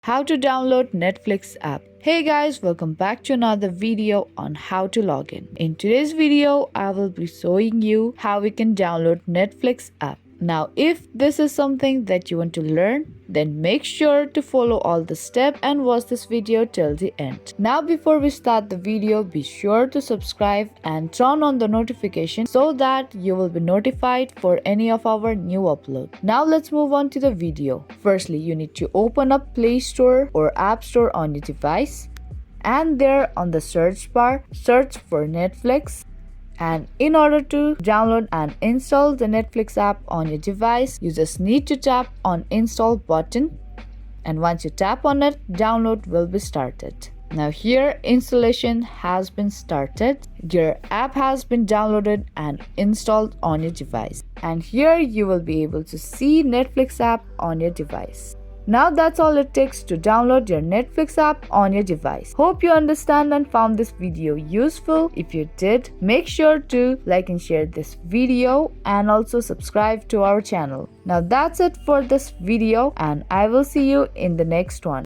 How to download Netflix app. Hey guys, welcome back to another video on how to log in. In today's video, I will be showing you how we can download Netflix app. Now, if this is something that you want to learn, then make sure to follow all the steps and watch this video till the end. Now, before we start the video, be sure to subscribe and turn on the notification so that you will be notified for any of our new upload. Now, let's move on to the video. Firstly, you need to open up Play Store or App Store on your device, and there on the search bar, search for Netflix. And in order to download and install the Netflix app on your device, you just need to tap on install button, and once you tap on it, download will be started. Now here installation has been started. Your app has been downloaded and installed on your device. And here you will be able to see Netflix app on your device. Now that's all it takes to download your Netflix app on your device. Hope you understand and found this video useful. If you did, make sure to like and share this video and also subscribe to our channel. Now that's it for this video, and I will see you in the next one.